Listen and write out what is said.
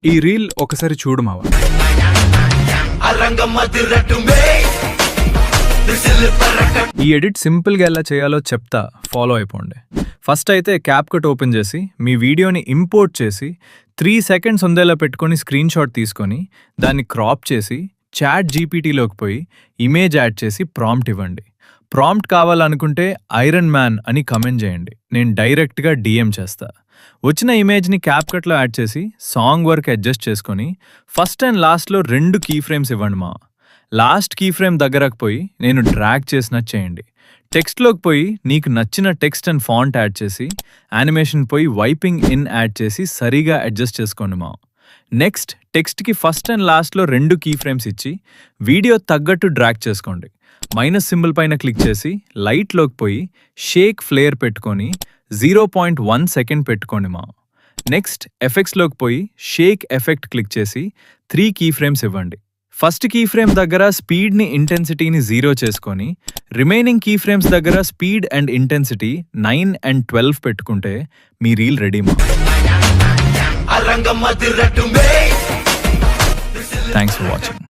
ఈ రీల్ ఒకసారి చూడు మావా. ఈ ఎడిట్ సింపుల్గా ఎలా చేయాలో చెప్తా, ఫాలో అయిపోండి. ఫస్ట్ అయితే క్యాప్కట్ ఓపెన్ చేసి మీ వీడియోని ఇంపోర్ట్ చేసి 3 సెకండ్స్ ఉండేలా పెట్టుకొని స్క్రీన్ షాట్ తీసుకొని దాన్ని క్రాప్ చేసి చాట్ జీపీటీలోకి పోయి ఇమేజ్ యాడ్ చేసి ప్రాంప్ట్ ఇవ్వండి. ప్రాంప్ట్ కావాలనుకుంటే ఐరన్ మ్యాన్ అని కమెంట్ చేయండి, నేను డైరెక్ట్గా డిఎం చేస్తా. వచ్చిన ఇమేజ్ని క్యాప్కట్లో యాడ్ చేసి సాంగ్ వర్క్ అడ్జస్ట్ చేసుకొని ఫస్ట్ అండ్ లాస్ట్లో 2 కీ ఫ్రేమ్స్ ఇవ్వండి మా. లాస్ట్ కీ ఫ్రేమ్ దగ్గరకు పోయి నేను డ్రాగ్ చేసినట్టు చేయండి. టెక్స్ట్లోకి పోయి నీకు నచ్చిన టెక్స్ట్ అండ్ ఫాంట్ యాడ్ చేసి యానిమేషన్ పోయి వైపింగ్ ఇన్ యాడ్ చేసి సరిగా అడ్జస్ట్ చేసుకోండి మా. నెక్స్ట్ టెక్స్ట్కి ఫస్ట్ అండ్ లాస్ట్లో 2 కీ ఫ్రేమ్స్ ఇచ్చి వీడియో తగ్గట్టు డ్రాగ్ చేసుకోండి. మైనస్ సింబల్ పైన క్లిక్ చేసి లైట్లోకి పోయి షేక్ ఫ్లేర్ పెట్టుకొని 0.1 సెకండ్ పెట్టుకోండి మా. నెక్స్ట్ ఎఫెక్ట్స్లోకి పోయి షేక్ ఎఫెక్ట్ క్లిక్ చేసి 3 కీ ఫ్రేమ్స్ ఇవ్వండి. ఫస్ట్ కీ ఫ్రేమ్ దగ్గర స్పీడ్ని ఇంటెన్సిటీని 0 చేసుకొని రిమైనింగ్ కీ ఫ్రేమ్స్ దగ్గర స్పీడ్ అండ్ ఇంటెన్సిటీ 9 and 12 పెట్టుకుంటే మీ రీల్ రెడీ మా. Thanks for watching.